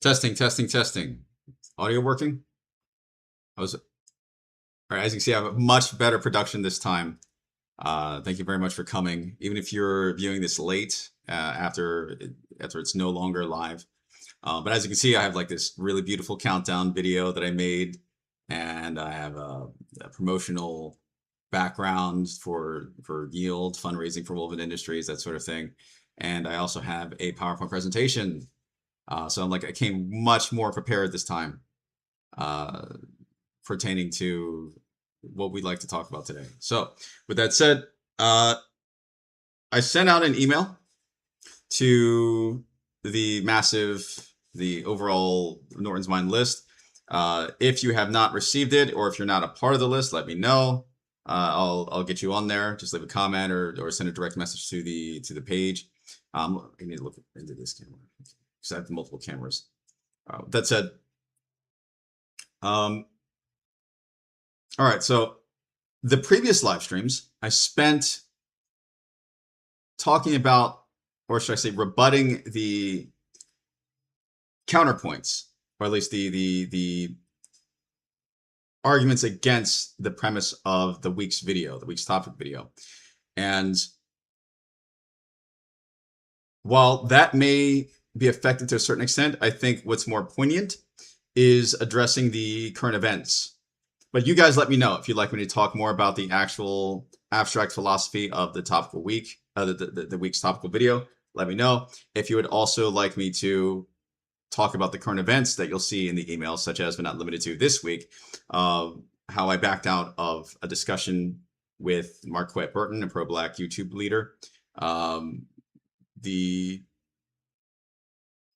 Testing, testing, testing. Audio working? All right, as you can see, I have a much better production this time. Thank you very much for coming. Even if you're viewing this late, after it's no longer live. But as you can see, I have like this really beautiful countdown video that I made, and I have a promotional background for yield, fundraising for Woven Industries, that sort of thing. And I also have a PowerPoint presentation. So I came much more prepared this time, pertaining to what we'd like to talk about today. So with that said, I sent out an email to the overall Norton's Mind list. If you have not received it, or if you're not a part of the list, let me know. I'll get you on there. Just leave a comment or send a direct message to the page. I need to look into this camera because I have multiple cameras. That said, all right. So the previous live streams I spent talking about, or should I say, rebutting the counterpoints, or at least the arguments against the premise of the week's topic video. And while that may be affected to a certain extent, I think what's more poignant is addressing the current events. But you guys let me know if you'd like me to talk more about the actual abstract philosophy of the topical week, the week's topical video. Let me know. If you would also like me to talk about the current events that you'll see in the email, such as but not limited to this week, how I backed out of a discussion with Mark Burton, a pro-Black YouTube leader,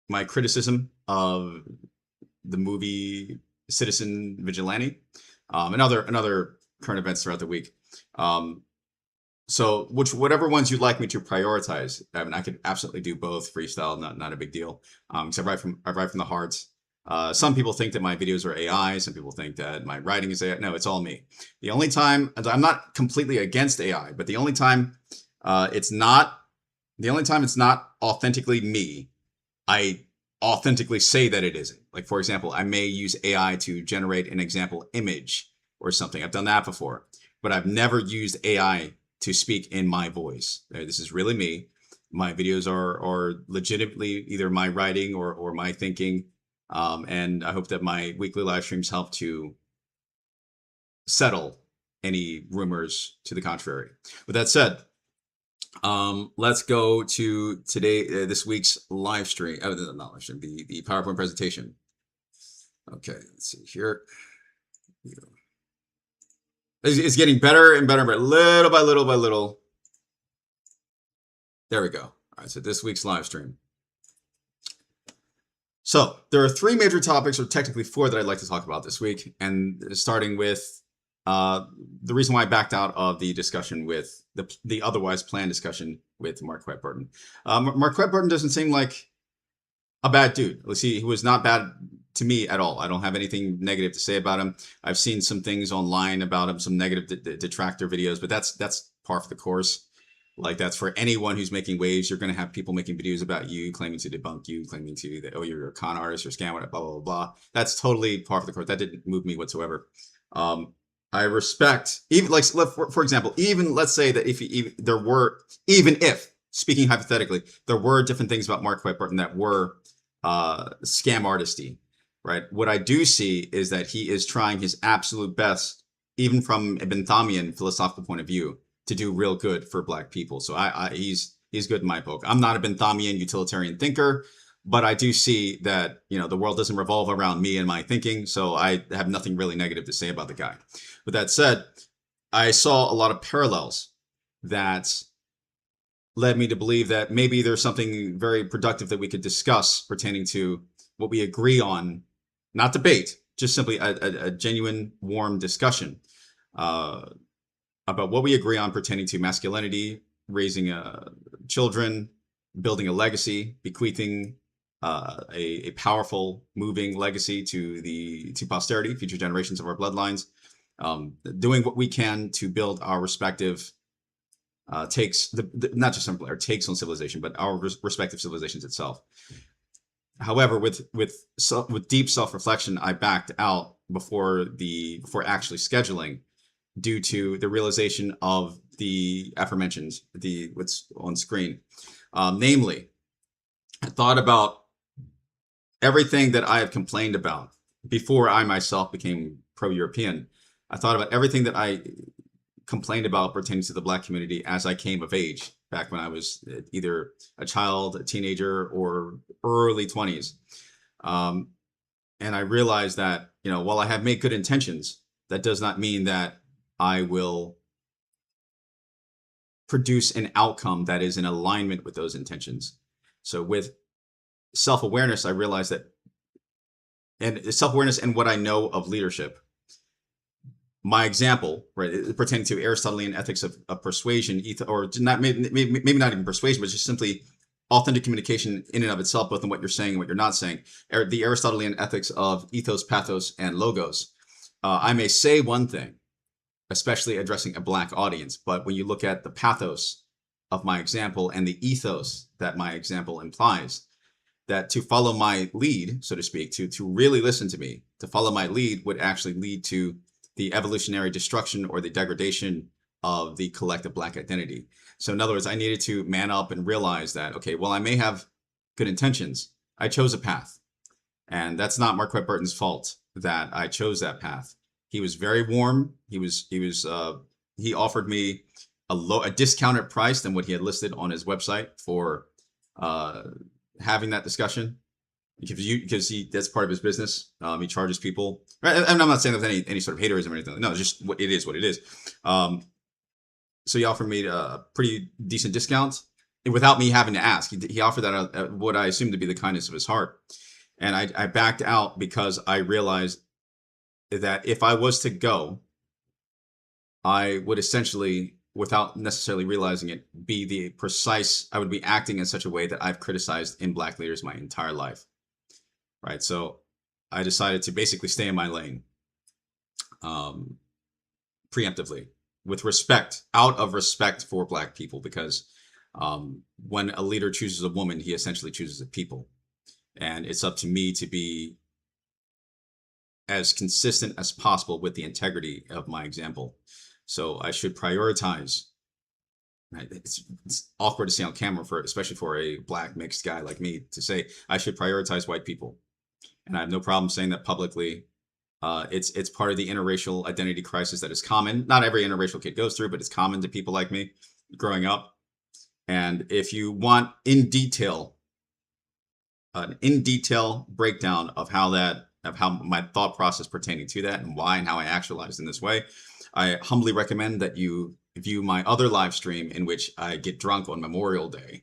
my criticism of the movie Citizen Vigilante, and other current events throughout the week. So whatever ones you'd like me to prioritize, I mean, I could absolutely do both freestyle, not a big deal. Because I write from the heart. Some people think that my videos are AI. Some people think that my writing is AI. No, it's all me. The only time, I'm not completely against AI, but the only time it's not authentically me, I authentically say that it isn't. Like, for example, I may use AI to generate an example image or something. I've done that before, but I've never used AI to speak in my voice. This is really me. My videos are legitimately either my writing or my thinking. And I hope that my weekly live streams help to settle any rumors to the contrary. With that said, let's go to this week's live stream. Oh, not live stream, the PowerPoint presentation. Okay, let's see here. It's getting better and better, but little by little by little. There we go. All right, so this week's live stream. So there are three major topics, or technically four, that I'd like to talk about this week, and starting with the reason why I backed out of the discussion with the otherwise planned discussion with Mark Burton. Mark Burton doesn't seem like a bad dude. Let's see, he was not bad to me at all. I don't have anything negative to say about him. I've seen some things online about him, some negative detractor videos, but that's par for the course. Like, that's for anyone who's making waves. You're going to have people making videos about you, claiming to debunk you, claiming that, oh, you're a con artist or scam, blah, blah, blah, blah. That's totally par for the course. That didn't move me whatsoever. I respect, even like, for example, even let's say that if speaking hypothetically, there were different things about Mark Burton that were scam artisty, right? What I do see is that he is trying his absolute best, even from a Benthamian philosophical point of view, to do real good for Black people. So he's good in my book. I'm not a Benthamian utilitarian thinker, but I do see that, the world doesn't revolve around me and my thinking. So I have nothing really negative to say about the guy. With that said, I saw a lot of parallels that led me to believe that maybe there's something very productive that we could discuss pertaining to what we agree on, not debate, just simply a genuine, warm discussion about what we agree on pertaining to masculinity, raising children, building a legacy, bequeathing a powerful, moving legacy to posterity, future generations of our bloodlines, doing what we can to build our respective takes, not just our takes on civilization, but our respective civilizations itself. However, with deep self-reflection, I backed out before actually scheduling due to the realization of the aforementioned, the what's on screen. Namely, I thought about everything that I have complained about before I myself became pro-European. I thought about everything that I complained about pertaining to the Black community as I came of age, back when I was either a child, a teenager, or early 20s. Um, and I realized that, while I have made good intentions, that does not mean that I will produce an outcome that is in alignment with those intentions. So with self-awareness, I realized that, and self-awareness and what I know of leadership, my example, right, pertaining to Aristotelian ethics of persuasion, or not, maybe not even persuasion, but just simply authentic communication in and of itself, both in what you're saying and what you're not saying. The Aristotelian ethics of ethos, pathos, and logos. I may say one thing, especially addressing a Black audience, but when you look at the pathos of my example and the ethos that my example implies, that to follow my lead, so to speak, to really listen to me, to follow my lead would actually lead to the evolutionary destruction or the degradation of the collective Black identity. So in other words, I needed to man up and realize that, okay, well, I may have good intentions. I chose a path. And that's not Marquette Burton's fault that I chose that path. He was very warm. He offered me a discounted price than what he had listed on his website for having that discussion, because that's part of his business. He charges people. Right? And I'm not saying there's any sort of haterism or anything. No, it's just what it is. So he offered me a pretty decent discount without me having to ask. He offered that at what I assumed to be the kindness of his heart. And I backed out because I realized that if I was to go, I would essentially, without necessarily realizing it, I would be acting in such a way that I've criticized in Black leaders my entire life. Right. So I decided to basically stay in my lane, preemptively, with respect, out of respect for Black people, because when a leader chooses a woman, he essentially chooses a people. And it's up to me to be as consistent as possible with the integrity of my example. So I should prioritize. Right? It's awkward to say on camera, especially for a Black mixed guy like me, to say I should prioritize white people. And I have no problem saying that publicly. It's part of the interracial identity crisis that is common. Not every interracial kid goes through, but it's common to people like me growing up. And if you want an in detail breakdown of how my thought process pertaining to that and why and how I actualized in this way, I humbly recommend that you view my other live stream in which I get drunk on Memorial Day.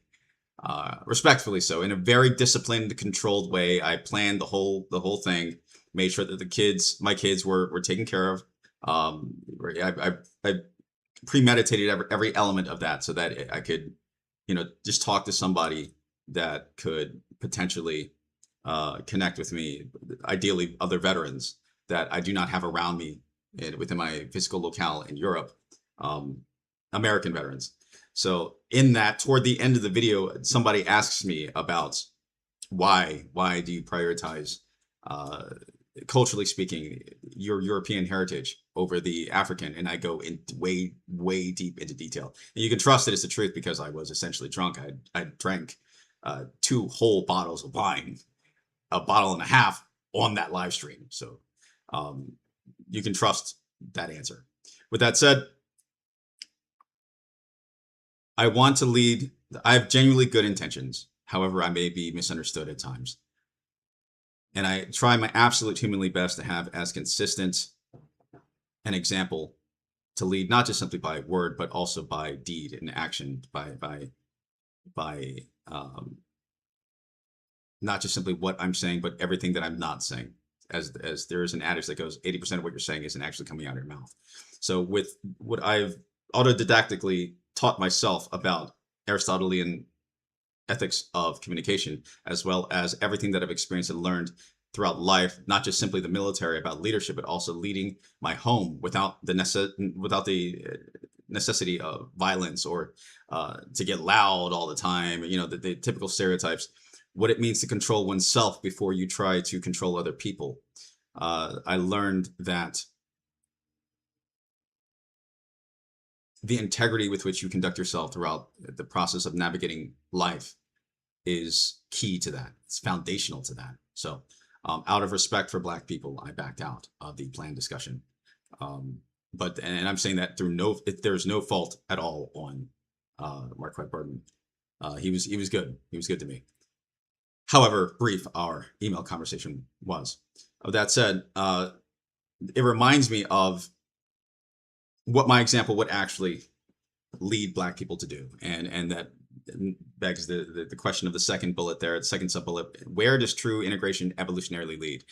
Respectfully so, in a very disciplined, controlled way. I planned the whole thing, made sure that my kids were taken care of. I premeditated every element of that so that I could, just talk to somebody that could potentially connect with me, ideally other veterans that I do not have around me within my physical locale in Europe, American veterans. So in that, toward the end of the video, somebody asks me about why do you prioritize, culturally speaking, your European heritage over the African? And I go in way deep into detail. And you can trust that it's the truth because I was essentially drunk. I drank 2 whole bottles of wine, a bottle and a half on that live stream. So you can trust that answer. With that said, I want to lead. I have genuinely good intentions. However, I may be misunderstood at times. And I try my absolute humanly best to have as consistent an example to lead, not just simply by word, but also by deed and action, by not just simply what I'm saying, but everything that I'm not saying. As there is an adage that goes, 80% of what you're saying isn't actually coming out of your mouth. So with what I've autodidactically taught myself about Aristotelian ethics of communication, as well as everything that I've experienced and learned throughout life, not just simply the military about leadership, but also leading my home without the necessity of violence or to get loud all the time, the typical stereotypes. what it means to control oneself before you try to control other people. I learned that the integrity with which you conduct yourself throughout the process of navigating life is key to that. It's foundational to that. So, out of respect for Black people, I backed out of the planned discussion. And I'm saying that there's no fault at all on Marquette Burton. He was good. He was good to me. However brief our email conversation was. Of that said, it reminds me of what my example would actually lead Black people to do, and that begs the question of the second bullet there, the second sub bullet. Where does true integration evolutionarily lead?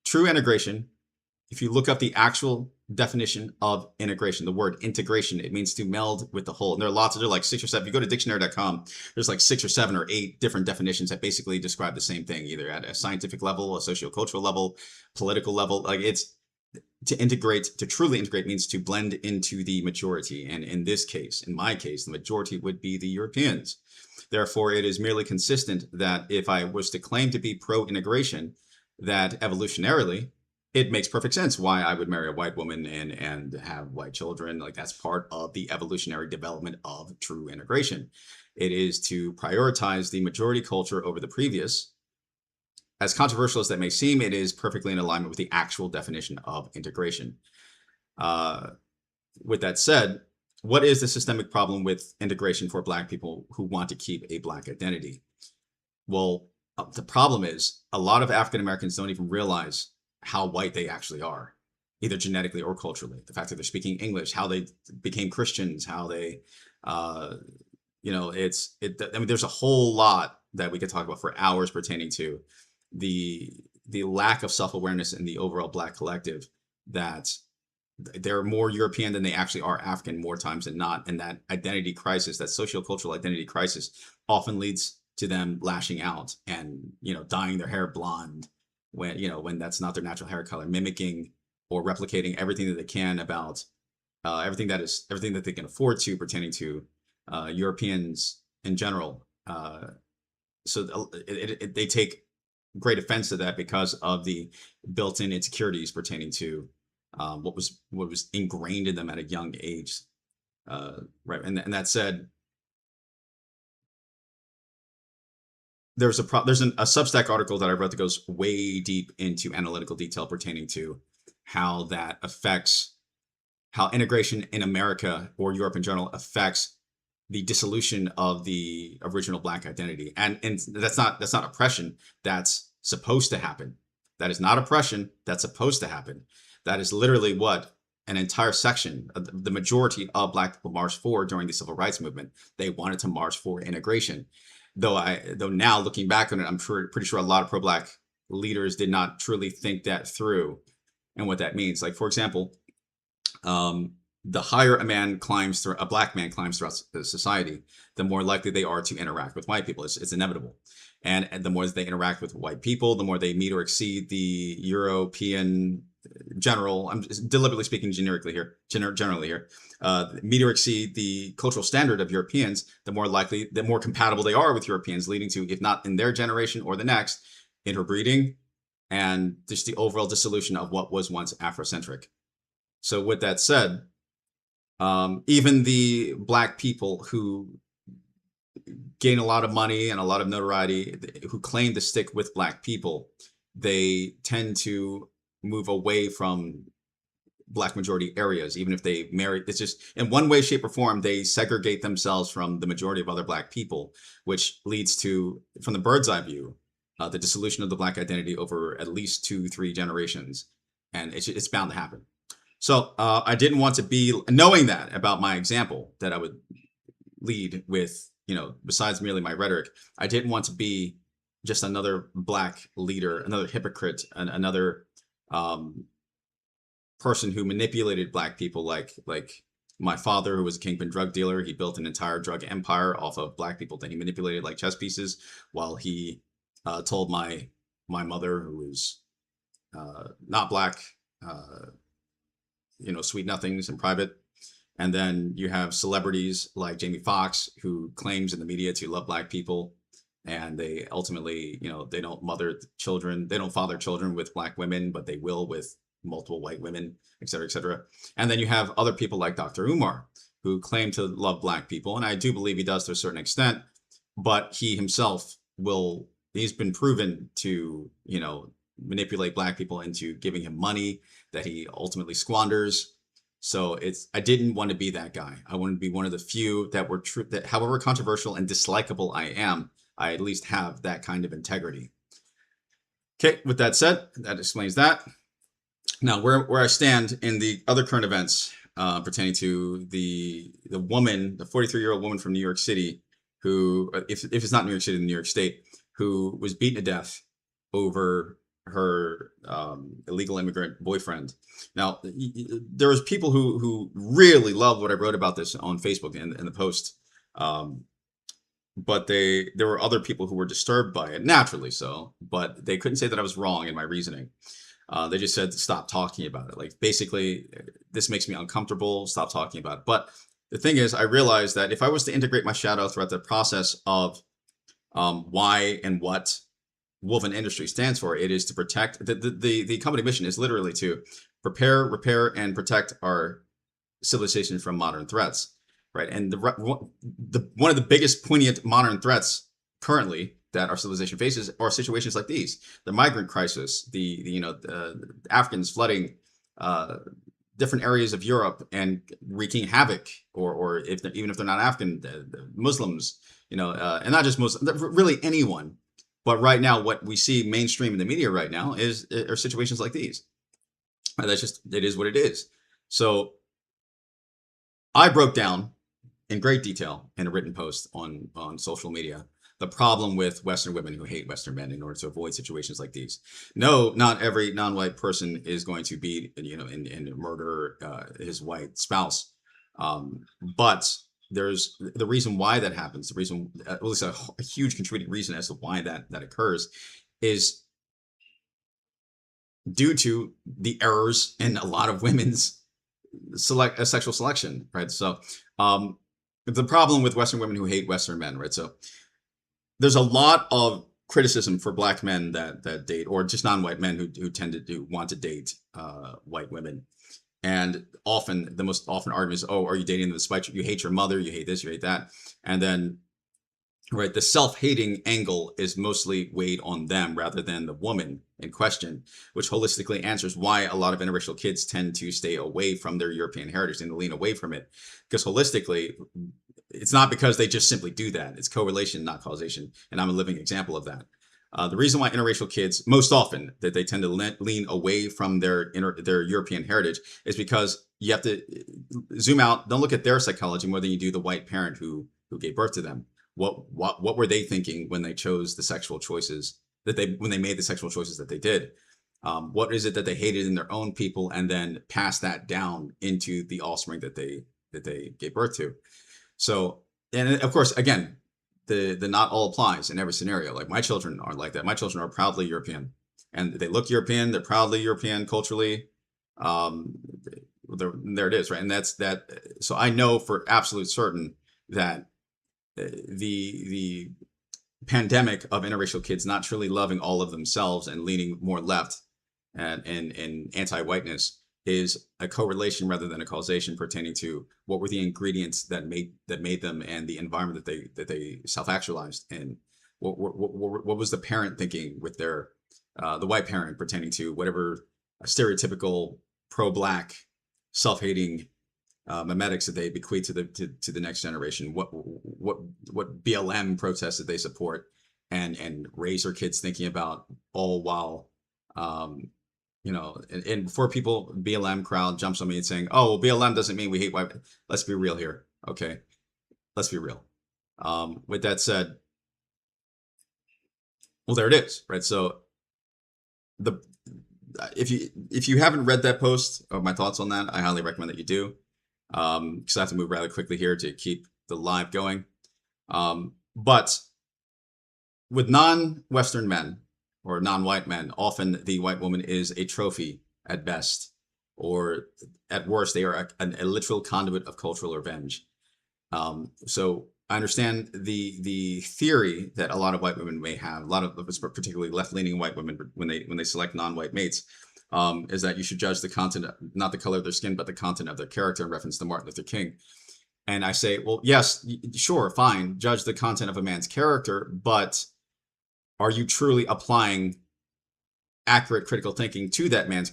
True integration, if you look up the actual definition of integration, the word integration, it means to meld with the whole. And there are like 6 or 7. If you go to dictionary.com, there's like 6 or 7 or 8 different definitions that basically describe the same thing, either at a scientific level, a sociocultural level, political level. Like, it's to integrate, to truly integrate means to blend into the majority. And in this case, in my case, the majority would be the Europeans. Therefore, it is merely consistent that if I was to claim to be pro-integration, that evolutionarily, it makes perfect sense why I would marry a white woman and have white children. Like, that's part of the evolutionary development of true integration. It is to prioritize the majority culture over the previous. As controversial as that may seem, it is perfectly in alignment with the actual definition of integration. With that said, what is the systemic problem with integration for Black people who want to keep a Black identity? Well, the problem is a lot of African Americans don't even realize how white they actually are, either genetically or culturally. The fact that they're speaking English, how they became Christians, how they, I mean, there's a whole lot that we could talk about for hours pertaining to the lack of self-awareness in the overall Black collective, that they're more European than they actually are African more times than not. And that identity crisis, that sociocultural identity crisis, often leads to them lashing out and, dyeing their hair blonde when that's not their natural hair color, mimicking or replicating everything that they can about everything that they can afford to pertaining to Europeans in general. So they take great offense to that because of the built-in insecurities pertaining to what was ingrained in them at a young age. Right, and that said, there's a Substack article that I wrote that goes way deep into analytical detail pertaining to how that affects how integration in America or Europe in general affects the dissolution of the original Black identity. And that's not oppression. That's supposed to happen. That is not oppression. That's supposed to happen. That is literally what an entire section, the majority of Black people marched for during the Civil Rights Movement. They wanted to march for integration. Though now looking back on it, I'm pretty sure a lot of pro-Black leaders did not truly think that through and what that means. Like, for example, the higher a Black man climbs throughout society, the more likely they are to interact with white people. It's inevitable. And the more they interact with white people, the more they meet or exceed the European general, I'm just deliberately speaking generally here, meet or exceed the cultural standard of Europeans, the more compatible they are with Europeans, leading to, if not in their generation or the next, interbreeding and just the overall dissolution of what was once Afrocentric. So with that said, even the Black people who gain a lot of money and a lot of notoriety, who claim to stick with Black people, they tend to move away from Black majority areas, even if they marry. It's just in one way, shape, or form, they segregate themselves from the majority of other Black people, which leads to, from the bird's eye view, the dissolution of the Black identity over at least 2-3 generations. And it's bound to happen. So I didn't want to be, knowing that about my example, that I would lead with, besides merely my rhetoric, I didn't want to be just another Black leader, another hypocrite, another person who manipulated Black people, like my father, who was a kingpin drug dealer. He built an entire drug empire off of Black people that he manipulated like chess pieces, while he told my mother, who was not Black, sweet nothings in private. And then you have celebrities like Jamie Foxx, who claims in the media to love Black people and they ultimately, they don't father children with black women, but they will with multiple white women, et cetera, et cetera. And then you have other people like Dr. Umar, who claim to love black people, and I do believe he does to a certain extent, but he himself he's been proven to, manipulate black people into giving him money that he ultimately squanders. So I didn't want to be that guy. I wanted to be one of the few that were true, that however controversial and dislikable I am, I at least have that kind of integrity. Okay, with that said, that explains that. Now, where I stand in the other current events pertaining to the 43-year-old woman from New York City, who, if it's not New York City, New York State, who was beaten to death over her illegal immigrant boyfriend. Now, there was people who really loved what I wrote about this on Facebook in the post, but there were other people who were disturbed by it, naturally so, but they couldn't say that I was wrong in my reasoning. They just said to stop talking about it. Like, basically, this makes me uncomfortable. Stop talking about it. But the thing is, I realized that if I was to integrate my shadow throughout the process of why and what Wolven Industries stands for, it is to protect the company mission is literally to prepare, repair, and protect our civilization from modern threats, right? And one of the biggest poignant modern threats currently that our civilization faces are situations like these: the migrant crisis, the Africans flooding different areas of Europe and wreaking havoc, or even if they're not African, the Muslims, and not just Muslims, really anyone. But right now, what we see mainstream in the media right now are situations like these. It is what it is. So I broke down in great detail in a written post on social media the problem with Western women who hate Western men in order to avoid situations like these. No, not every non-white person is going to beat, and murder his white spouse. But there's the reason why that happens. The reason, at least a huge contributing reason as to why that occurs, is due to the errors in a lot of women's sexual selection, right? So the problem with Western women who hate Western men, right? So there's a lot of criticism for black men that date, or just non-white men who tend to want to date white women. And the most often argument is, oh, are you dating them despite you hate your mother, you hate this, you hate that? And then, right, the self-hating angle is mostly weighed on them rather than the woman in question, which holistically answers why a lot of interracial kids tend to stay away from their European heritage and lean away from it. Because holistically, it's not because they just simply do that. It's correlation, not causation. And I'm a living example of that. The reason why interracial kids, most often, that they tend to lean away from their European heritage is because you have to zoom out. Don't look at their psychology more than you do the white parent who gave birth to them. What were they thinking when they chose the sexual choices when they made the sexual choices that they did? What is it that they hated in their own people, and then pass that down into the offspring that they gave birth to? So, and of course, again, the not all applies in every scenario. Like, my children aren't like that. My children are proudly European, and they look European. They're proudly European culturally. There it is, right? And that's that. So I know for absolute certain that the pandemic of interracial kids not truly loving all of themselves and leaning more left and anti-whiteness is a correlation rather than a causation pertaining to what were the ingredients that made them and the environment that they self-actualized in. What was the parent thinking with their the white parent pertaining to whatever stereotypical pro-black self-hating memetics that they bequeath to the next generation? What BLM protests did they support and raise their kids thinking about, all while and before people BLM crowd jumps on me and saying, oh, well, BLM doesn't mean we hate white. Let's be real here. Okay, let's be real. With that said, well, there it is, right? So if you haven't read that post of my thoughts on that, I highly recommend that you do. Because I have to move rather quickly here to keep the live going. But with non-Western men or non-white men, often the white woman is a trophy at best, or at worst, they are a literal conduit of cultural revenge. So I understand the theory that a lot of white women may have, a lot of particularly left-leaning white women, when they select non-white mates, is that you should judge the content, not the color of their skin, but the content of their character, in reference to Martin Luther King. And I say, well, yes, sure, fine, judge the content of a man's character, but are you truly applying accurate critical thinking to that man's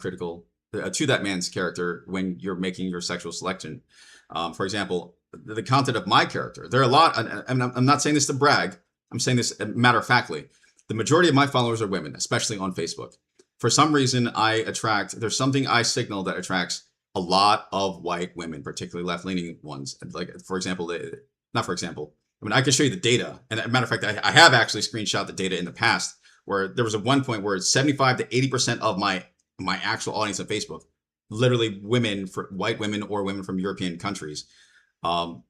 character when you're making your sexual selection? For example, the content of my character. There are a lot, and I'm not saying this to brag. I'm saying this matter of factly. The majority of my followers are women, especially on Facebook. For some reason, there's something I signal that attracts a lot of white women, particularly left-leaning ones. Like, for example, I can show you the data. And as a matter of fact, I have actually screenshot the data in the past, where there was a one point where 75 to 80% of my actual audience on Facebook, literally white women or women from European countries. And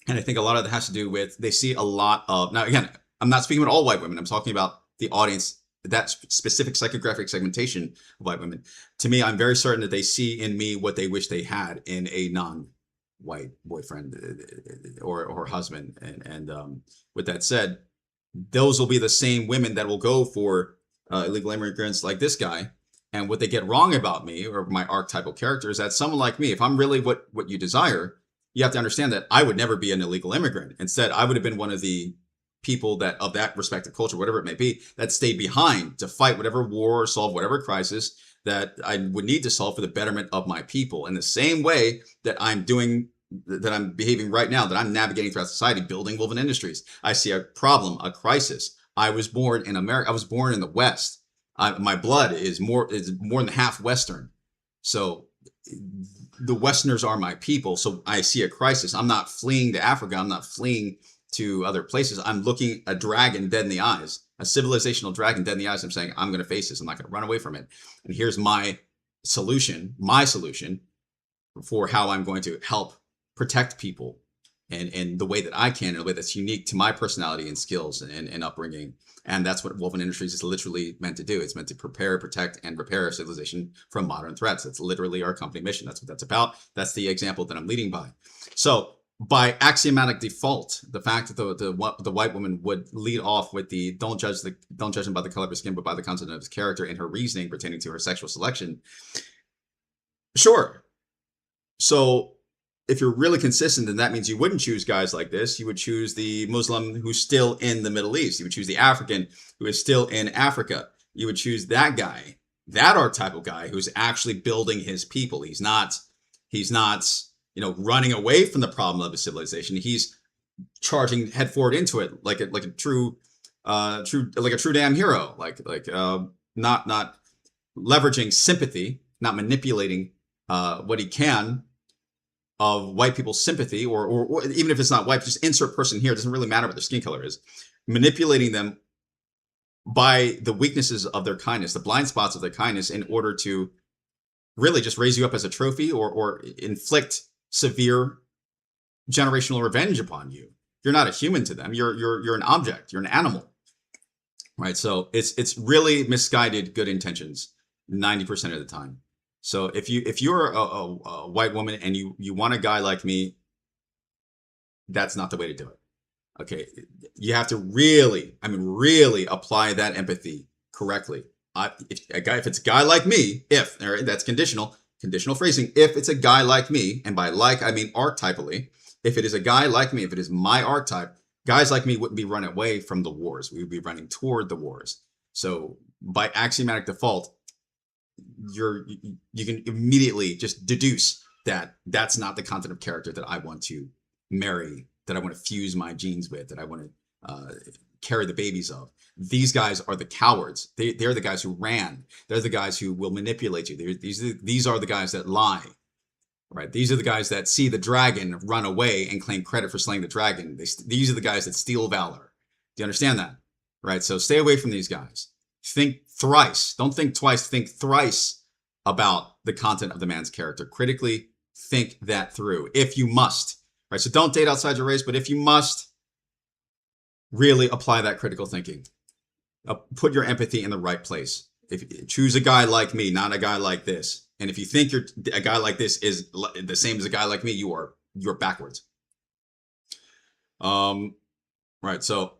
I think a lot of that has to do with, they see a lot of, now again, I'm not speaking about all white women. I'm talking about the audience, that specific psychographic segmentation of white women. To me, I'm very certain that they see in me what they wish they had in a non-white boyfriend or husband. And with that said, those will be the same women that will go for illegal immigrants like this guy. And what they get wrong about me, or my archetypal character, is that someone like me, if I'm really what you desire, you have to understand that I would never be an illegal immigrant. Instead, I would have been one of the people that of that respective culture, whatever it may be, that stayed behind to fight whatever war or solve whatever crisis that I would need to solve for the betterment of my people. In the same way that I'm behaving right now, that I'm navigating throughout society, building Woven Industries. I see a problem, a crisis. I was born in America. I was born in the West. My blood is more than half Western. So the Westerners are my people. So I see a crisis. I'm not fleeing to Africa. I'm not fleeing to other places. I'm looking a dragon dead in the eyes, a civilizational dragon dead in the eyes. I'm saying, I'm going to face this. I'm not going to run away from it. And here's my solution for how I'm going to help protect people and the way that I can, in a way that's unique to my personality and skills and upbringing. And that's what Woven Industries is literally meant to do. It's meant to prepare, protect, and repair our civilization from modern threats. That's literally our company mission. That's what that's about. That's the example that I'm leading by. So by axiomatic default, the fact that the white woman would lead off with the don't judge him by the color of his skin, but by the content of his character and her reasoning pertaining to her sexual selection. Sure. So if you're really consistent, then that means you wouldn't choose guys like this. You would choose the Muslim who's still in the Middle East. You would choose the African who is still in Africa. You would choose that guy, that archetypal guy who's actually building his people. He's not, running away from the problem of a civilization. He's charging head forward into it like a true damn hero. Not leveraging sympathy, not manipulating what he can of white people's sympathy, or even if it's not white, just insert person here. It doesn't really matter what their skin color is. Manipulating them by the weaknesses of their kindness, the blind spots of their kindness, in order to really just raise you up as a trophy or inflict severe generational revenge upon you. You're not a human to them. You're an object. You're an animal, right? So it's really misguided good intentions 90% of the time. So if you're a white woman and you want a guy like me, that's not the way to do it. Okay, you have to really apply that empathy correctly. If it's a guy like me, that's conditional phrasing. If it's a guy like me, and by like I mean archetypally, if it is a guy like me, if it is my archetype, guys like me wouldn't be running away from the wars. We would be running toward the wars. So by axiomatic default, you can immediately just deduce that that's not the content of character that I want to marry, that I want to fuse my genes with, that I want to carry the babies of. These guys are the cowards. They're the guys who ran. They're the guys who will manipulate you. These are the guys that lie, right? These are the guys that see the dragon run away and claim credit for slaying the dragon. These are the guys that steal valor. Do you understand that? Right? So stay away from these guys. Think thrice. Don't think twice. Think thrice about the content of the man's character. Critically think that through, if you must. Right? So don't date outside your race, but if you must, really apply that critical thinking. Put your empathy in the right place. Choose a guy like me, not a guy like this. And if you think a guy like this is the same as a guy like me, you're backwards. Right. So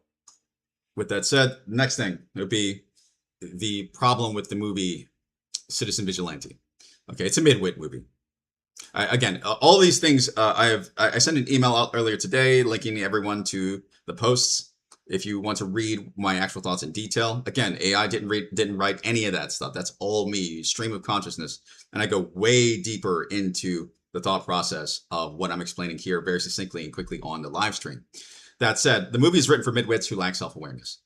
with that said, next thing would be the problem with the movie Citizen Vigilante. Okay, it's a midwit movie. Again, all these things I sent an email out earlier today linking everyone to the posts if you want to read my actual thoughts in detail. Again, AI didn't write any of that stuff. That's all me, stream of consciousness, and I go way deeper into the thought process of what I'm explaining here very succinctly and quickly on the live stream. That said, the movie is written for midwits who lack self-awareness.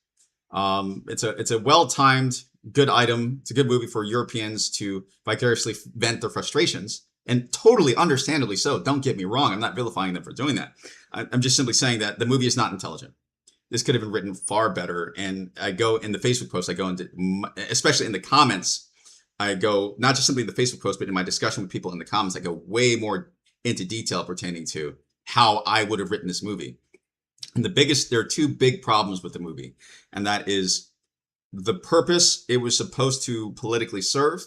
It's a well-timed, good item. It's a good movie for Europeans to vicariously vent their frustrations, and totally understandably so. Don't get me wrong. I'm not vilifying them for doing that. I'm just simply saying that the movie is not intelligent. This could have been written far better. And I go in the Facebook post, I go into, especially in the comments, I go not just simply in the Facebook post, but in my discussion with people in the comments, I go way more into detail pertaining to how I would have written this movie. And there are two big problems with the movie, and that is the purpose it was supposed to politically serve,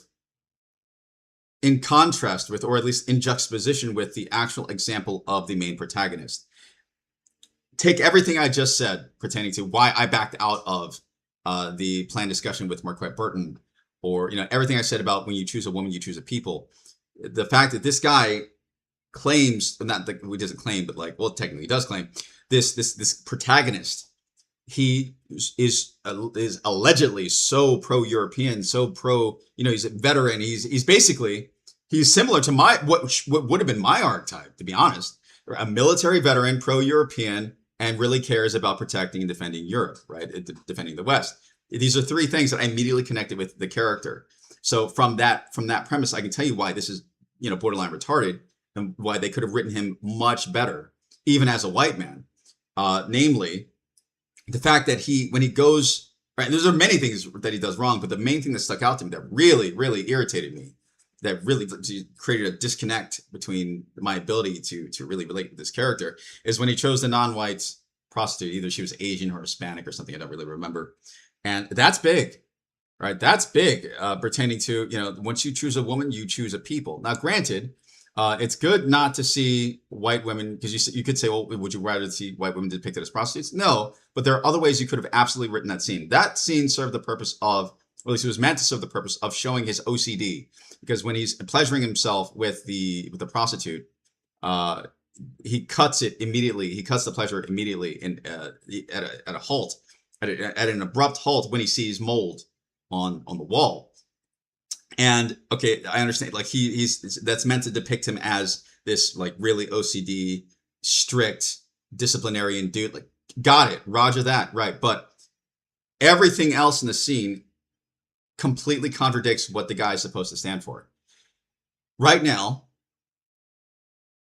in contrast with, or at least in juxtaposition with, the actual example of the main protagonist. Take everything I just said pertaining to why I backed out of the planned discussion with Marquette Burton, or everything I said about when you choose a woman, you choose a people. The fact that this guy claims, not that he doesn't claim, but technically he does claim, this protagonist, he is allegedly so pro-European, so pro, he's a veteran. He's basically, he's similar to what would have been my archetype, to be honest. A military veteran, pro-European, and really cares about protecting and defending Europe, right? Defending the West. These are three things that I immediately connected with the character. So from that premise, I can tell you why this is, borderline retarded, and why they could have written him much better, even as a white man. Namely, the fact that when he goes, right, there's many things that he does wrong, but the main thing that stuck out to me that really, really irritated me, that really created a disconnect between my ability to really relate with this character, is when he chose the non-white prostitute. Either she was Asian or Hispanic or something, I don't really remember. And that's big, right? That's big, pertaining to, once you choose a woman, you choose a people. Now, granted, it's good not to see white women, because you could say, well, would you rather see white women depicted as prostitutes? No, but there are other ways you could have absolutely written that scene. That scene served the purpose of, or at least it was meant to serve the purpose of showing his OCD, because when he's pleasuring himself with the prostitute, he cuts it immediately. He cuts the pleasure immediately at a halt, at an abrupt halt, when he sees mold on the wall. And okay, I understand. That's meant to depict him as this really OCD, strict disciplinarian dude. Got it, Roger that, right? But everything else in the scene completely contradicts what the guy is supposed to stand for. Right now,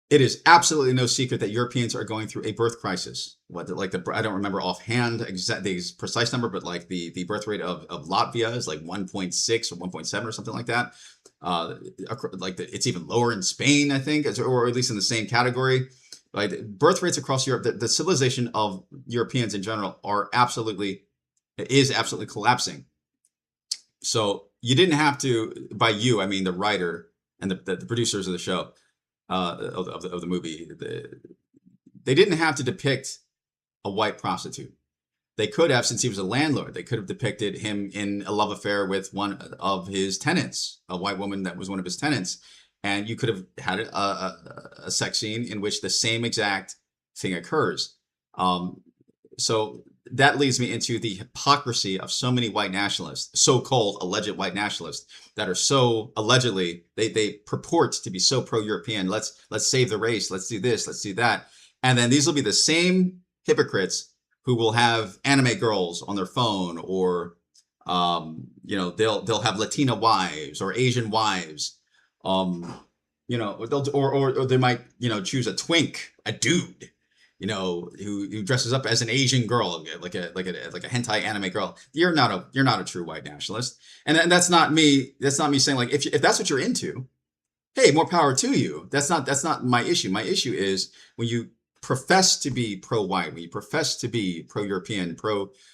it is absolutely no secret that Europeans are going through a birth crisis. I don't remember offhand the precise number, but the birth rate of Latvia is 1.6 or 1.7 or something like that. It's even lower in Spain, I think, or at least in the same category. Birth rates across Europe, the civilization of Europeans in general is absolutely collapsing. So you didn't have to, by you, I mean the writer and the producers of the show, of the movie, they didn't have to depict a white prostitute. They could have, since he was a landlord, they could have depicted him in a love affair with one of his tenants, a white woman that was one of his tenants. And you could have had a sex scene in which the same exact thing occurs. So that leads me into the hypocrisy of so many white nationalists, so-called alleged white nationalists, that are so allegedly, they purport to be so pro-European. Let's save the race. Let's do this. Let's do that. And then these will be the same hypocrites who will have anime girls on their phone, or they'll have Latina wives or Asian wives, or they might choose a twink, a dude, who dresses up as an Asian girl, like a hentai anime girl. You're not a true white nationalist, and that's not me. That's not me saying if that's what you're into, hey, more power to you. That's not my issue. My issue is when you profess to be pro-white, when you profess to be pro-European,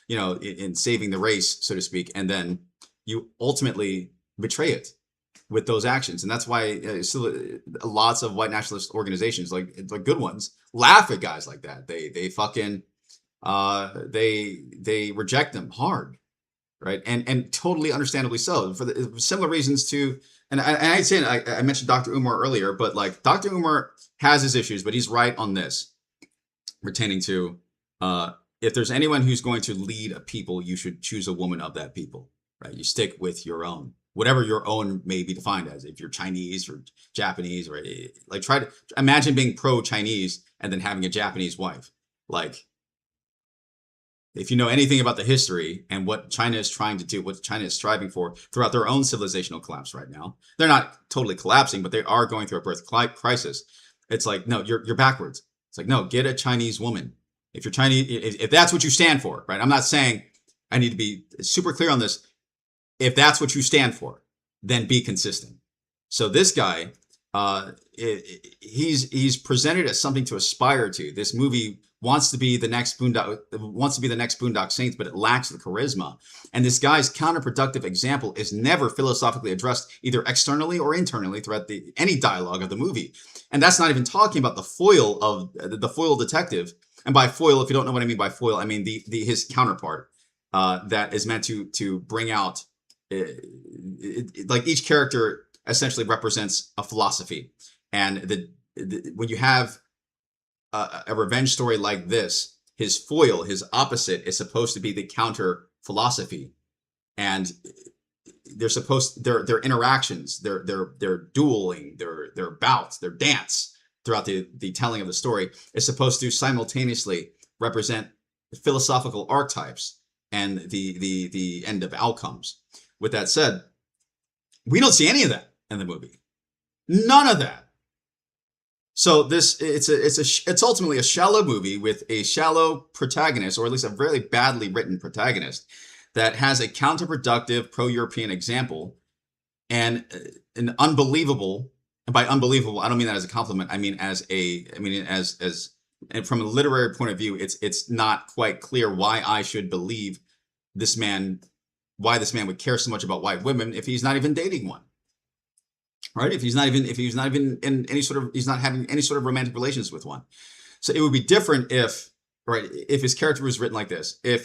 in saving the race, so to speak, and then you ultimately betray it with those actions. And that's why lots of white nationalist organizations, like good ones, laugh at guys like that. They fucking they reject them hard, right? And totally understandably so for the similar reasons to. And I mentioned Dr. Umar earlier, but like Dr. Umar has his issues, but he's right on this, pertaining to if there's anyone who's going to lead a people, you should choose a woman of that people, right? You stick with your own, whatever your own may be defined as. If you're Chinese or Japanese, or like, try to imagine being pro-Chinese and then having a Japanese wife. Like, if you know anything about the history and what China is trying to do, what China is striving for throughout their own civilizational collapse right now, they're not totally collapsing, but they are going through a birth crisis. It's like, no, you're backwards. It's like, no, get a Chinese woman. If you're Chinese, if that's what you stand for, right? I'm not saying, I need to be super clear on this. If that's what you stand for, then be consistent. So this guy, he's presented as something to aspire to. This movie wants to be the next Boondock Saints, but it lacks the charisma. And this guy's counterproductive example is never philosophically addressed, either externally or internally, throughout any dialogue of the movie. And that's not even talking about the foil of the foil detective. And by foil, if you don't know what I mean by foil, I mean his counterpart that is meant to bring out, like, each character essentially represents a philosophy. And when you have a revenge story like this, his foil, his opposite, is supposed to be the counter philosophy, and their interactions, their dueling, their bouts, their dance throughout the telling of the story is supposed to simultaneously represent philosophical archetypes and the end of outcomes. With that said, we don't see any of that in the movie. None of that. So it's ultimately a shallow movie with a shallow protagonist, or at least a really badly written protagonist, that has a counterproductive pro-European example and an unbelievable. And by unbelievable, I don't mean that as a compliment. I mean as and from a literary point of view, it's not quite clear why I should believe this man, why this man would care so much about white women if he's not even dating one. Right? If he's not even in any sort of, he's not having any sort of romantic relations with one. So it would be different if his character was written like this. It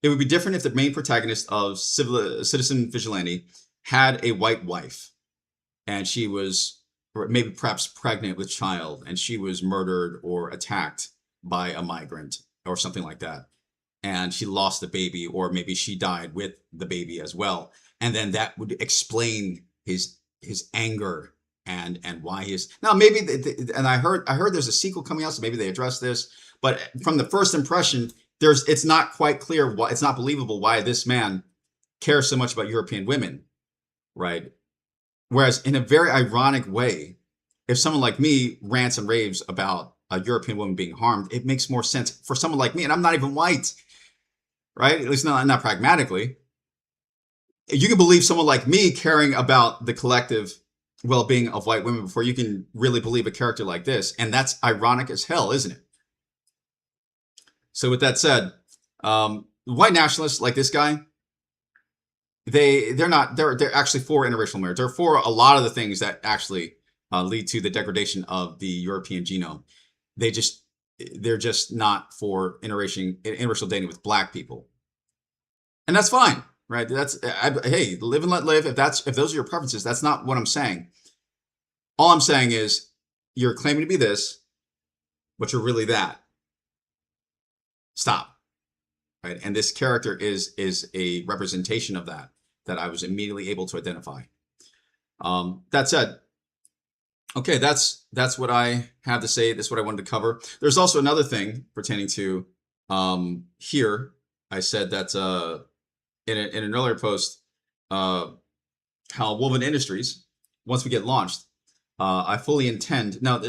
would be different if the main protagonist of Citizen Vigilante had a white wife, and she was, or maybe perhaps pregnant with child, and she was murdered or attacked by a migrant or something like that. And she lost the baby, or maybe she died with the baby as well. And then that would explain his anger and why he is now. Maybe and I heard there's a sequel coming out, so maybe they address this. But from the first impression, it's not quite clear why, it's not believable why this man cares so much about European women, right? Whereas in a very ironic way, if someone like me rants and raves about a European woman being harmed, it makes more sense for someone like me, and I'm not even white, right? At least not pragmatically. You can believe someone like me caring about the collective well-being of white women before you can really believe a character like this. And that's ironic as hell, isn't it? So with that said, white nationalists like this guy, they're actually for interracial marriage. They're for a lot of the things that actually lead to the degradation of the European genome. They're just not for interracial dating with black people. And that's fine. Right. Hey, live and let live. If those are your preferences, that's not what I'm saying. All I'm saying is you're claiming to be this, but you're really that. Stop. Right. And this character is a representation of that I was immediately able to identify. That said, okay, that's what I have to say. That's what I wanted to cover. There's also another thing pertaining to here. I said that in an earlier post, how Woven Industries, once we get launched, I fully intend. Now,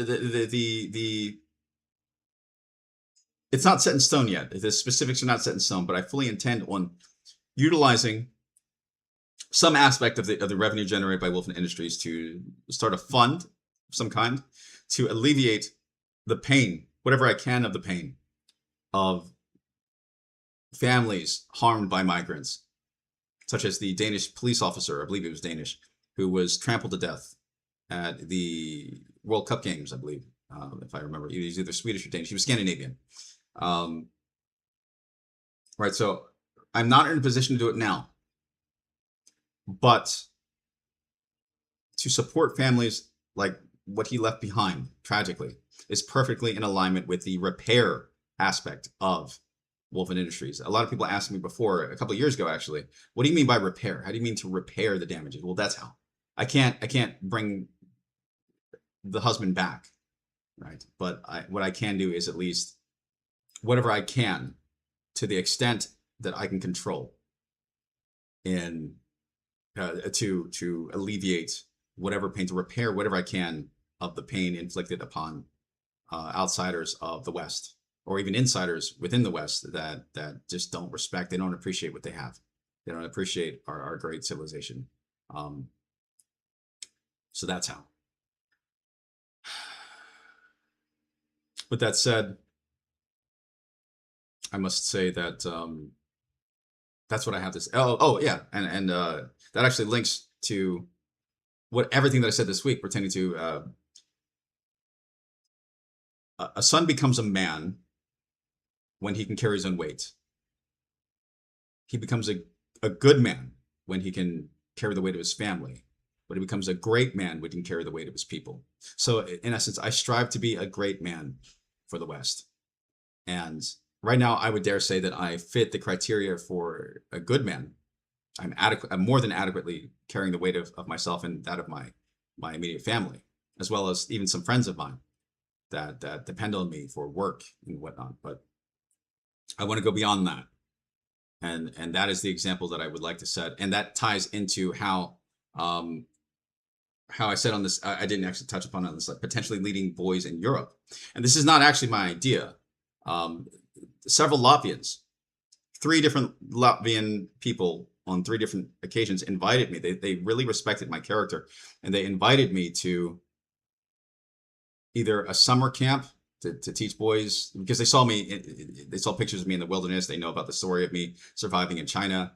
it's not set in stone yet. The specifics are not set in stone, but I fully intend on utilizing some aspect of the revenue generated by Woven Industries to start a fund of some kind to alleviate the pain, whatever I can of the pain of families harmed by migrants, such as the Danish police officer, I believe it was Danish, who was trampled to death at the World Cup games, I believe, if I remember. He's either Swedish or Danish. He was Scandinavian. Um, right. So I'm not in a position to do it now, but to support families like what he left behind, tragically, is perfectly in alignment with the repair aspect of Wolfen Industries. A lot of people asked me before, a couple of years ago, actually, what do you mean by repair? How do you mean to repair the damages? Well, that's how. I can't bring the husband back, right? But what I can do is at least whatever I can, to the extent that I can control, in to alleviate whatever pain, to repair whatever I can of the pain inflicted upon outsiders of the West, or even insiders within the West that just don't respect, they don't appreciate what they have. They don't appreciate our great civilization. So that's how. With that said, I must say that that's what I have to say. Oh yeah, and that actually links to everything that I said this week pertaining to a son becomes a man when he can carry his own weight. He becomes a good man when he can carry the weight of his family, but he becomes a great man when he can carry the weight of his people. So in essence, I strive to be a great man for the West. And right now, I would dare say that I fit the criteria for a good man. I'm more than adequately carrying the weight of myself and that of my immediate family, as well as even some friends of mine that depend on me for work and whatnot. But I want to go beyond that. And that is the example that I would like to set. And that ties into how I said on this, I didn't actually touch upon it on this, like potentially leading boys in Europe. And this is not actually my idea. Several Latvians, 3 different Latvian people on 3 different occasions invited me. They really respected my character, and they invited me to either a summer camp to teach boys, because they saw pictures of me in the wilderness. They know about the story of me surviving in China.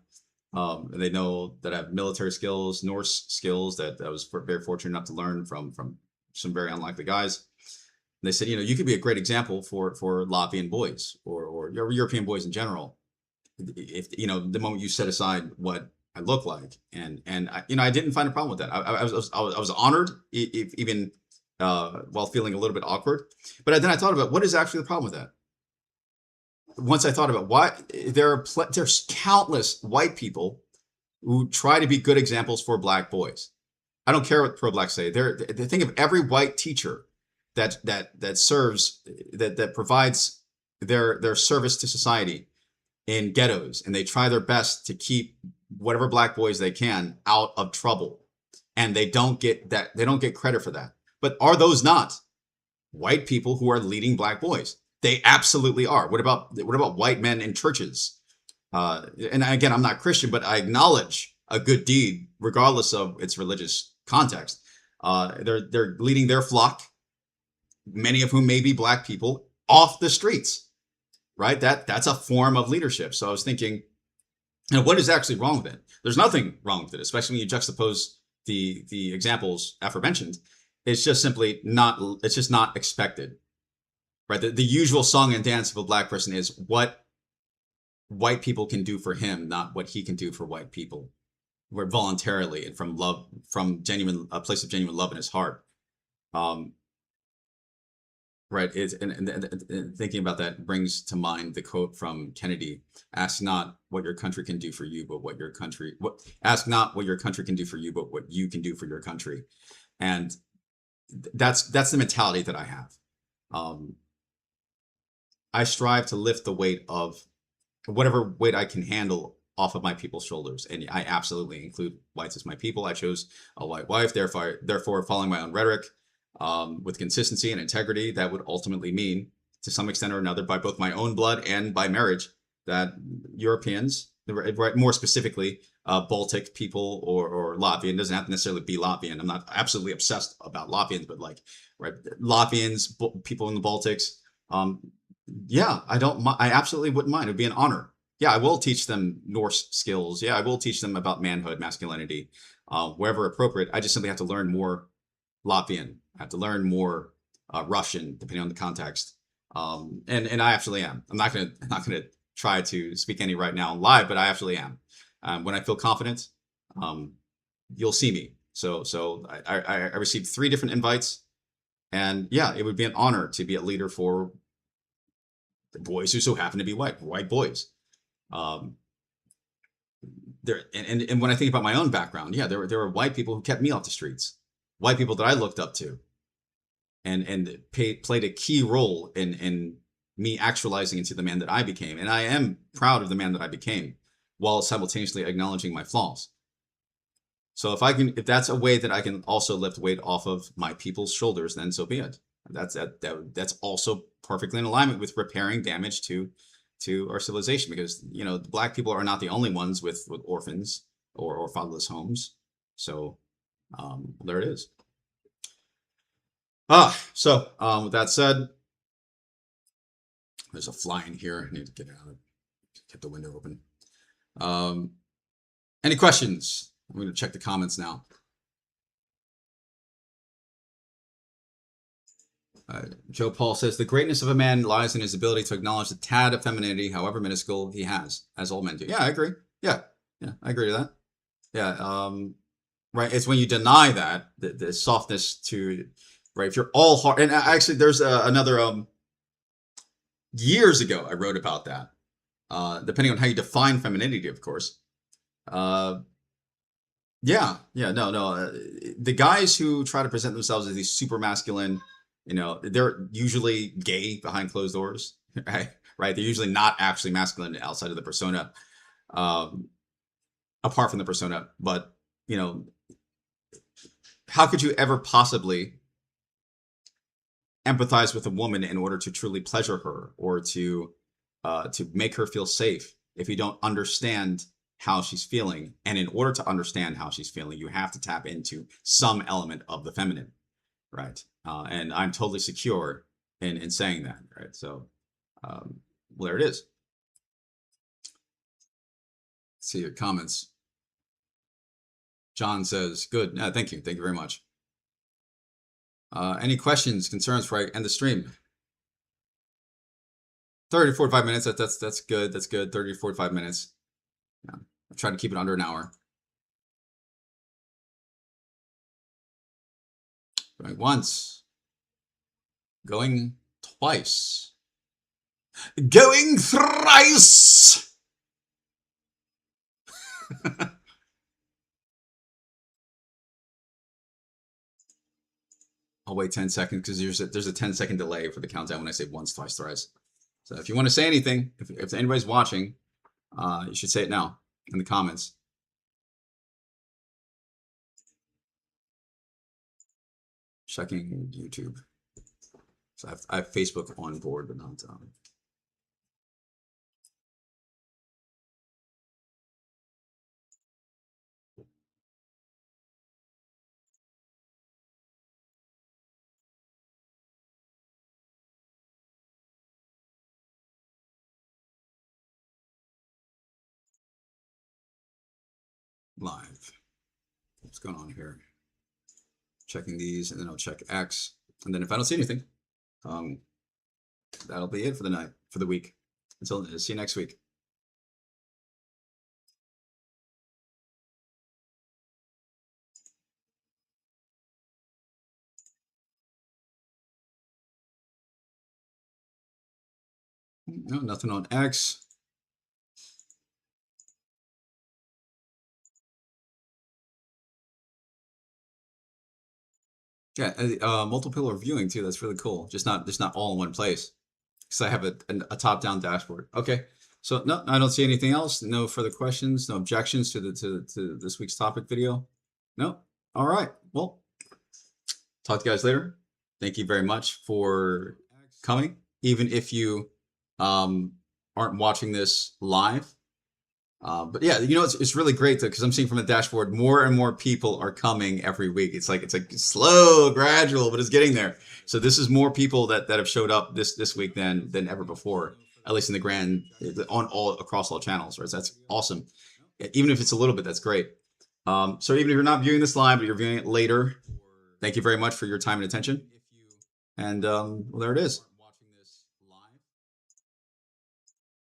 And they know that I have military skills, Norse skills that I was very fortunate enough to learn from some very unlikely guys. And they said, you could be a great example for Latvian boys or European boys in general, if the moment you set aside what I look like. And I didn't find a problem with that. I was honored, even while feeling a little bit awkward. But then I thought about what is actually the problem with that. Once I thought about why there's countless white people who try to be good examples for Black boys. I don't care what pro-Blacks say. They think of every white teacher that serves, that provides their service to society in ghettos, and they try their best to keep whatever Black boys they can out of trouble, and they don't get credit for that. But are those not white people who are leading Black boys? They absolutely are. What about white men in churches? And again, I'm not Christian, but I acknowledge a good deed, regardless of its religious context. They're leading their flock, many of whom may be Black people, off the streets, right? That's a form of leadership. So I was thinking, what is actually wrong with it? There's nothing wrong with it, especially when you juxtapose the examples aforementioned. It's just simply not. It's just not expected. Right, the usual song and dance of a Black person is what white people can do for him, not what he can do for white people, where voluntarily and from love, from a place of genuine love in his heart. Right, and thinking about that brings to mind the quote from Kennedy: "Ask not what your country can do for you, but ask not what your country can do for you, but what you can do for your country." And that's the mentality that I have. I strive to lift the weight of whatever weight I can handle off of my people's shoulders. And I absolutely include whites as my people. I chose a white wife, therefore following my own rhetoric with consistency and integrity, that would ultimately mean, to some extent or another, by both my own blood and by marriage, that Europeans, more specifically, Baltic people or Latvian, doesn't have to necessarily be Latvian. I'm not absolutely obsessed about Latvians, but Latvians, people in the Baltics, yeah, I absolutely wouldn't mind. It would be an honor. Yeah, I will teach them Norse skills. Yeah, I will teach them about manhood, masculinity, wherever appropriate. I just simply have to learn more Latvian. I have to learn more Russian, depending on the context. And I absolutely am. I'm not gonna try to speak any right now live, but I absolutely am. When I feel confident, you'll see me. So I received 3 different invites, and yeah, it would be an honor to be a leader for the boys who so happen to be white boys. Um, and when I think about my own background, yeah, there were white people who kept me off the streets, white people that I looked up to, and played a key role in me actualizing into the man that I became. And I am proud of the man that I became, while simultaneously acknowledging my flaws. So if that's a way that I can also lift weight off of my people's shoulders, then so be it. That's also perfectly in alignment with repairing damage to our civilization, because the Black people are not the only ones with orphans or fatherless homes. So there it is. So with that said, there's a fly in here. I need to get out of it. Kept the window open. Any questions? I'm going to check the comments now. Joe Paul says, the greatness of a man lies in his ability to acknowledge the tad of femininity, however minuscule he has, as all men do. Yeah, I agree. Yeah, I agree to that. Yeah, right. It's when you deny that, the softness to, right? If you're all hard, and actually, there's another, years ago, I wrote about that. Depending on how you define femininity, of course. No. The guys who try to present themselves as these super masculine, they're usually gay behind closed doors, right? Right. They're usually not actually masculine outside of the persona, apart from the persona. But, how could you ever possibly empathize with a woman in order to truly pleasure her, or to make her feel safe, if you don't understand how she's feeling? And in order to understand how she's feeling, you have to tap into some element of the feminine, right? And I'm totally secure in saying that, right? So, well, there it is. Let's see your comments. John says, good. Thank you. Thank you very much. Any questions, concerns before I end the stream? 30 to 45 minutes. That's good. That's good. 30 to 45 minutes. Yeah. I try to keep it under an hour. Going once. Going twice. Going thrice. I'll wait 10 seconds because there's a 10-second delay for the countdown when I say once, twice, thrice. So if you want to say anything, if anybody's watching, you should say it now in the comments. Checking YouTube. So I have Facebook on board, but not live. What's going on here? Checking these, and then I'll check X, and then if I don't see anything, that'll be it for the night, for the week. Until see you next week. No, nothing on X. Yeah, multiple viewing too. That's really cool. Just not all in one place, because I have a top-down dashboard. Okay, so no, I don't see anything else. No further questions. No objections to this week's topic video. No. All right. Well, talk to you guys later. Thank you very much for coming, even if you aren't watching this live. But yeah, it's really great because I'm seeing from the dashboard more and more people are coming every week. It's like slow, gradual, but it's getting there. So this is more people that have showed up this week than ever before, at least in the grand across all channels. Right? So that's awesome. Even if it's a little bit, that's great. So even if you're not viewing this live, but you're viewing it later, thank you very much for your time and attention. And well, there it is.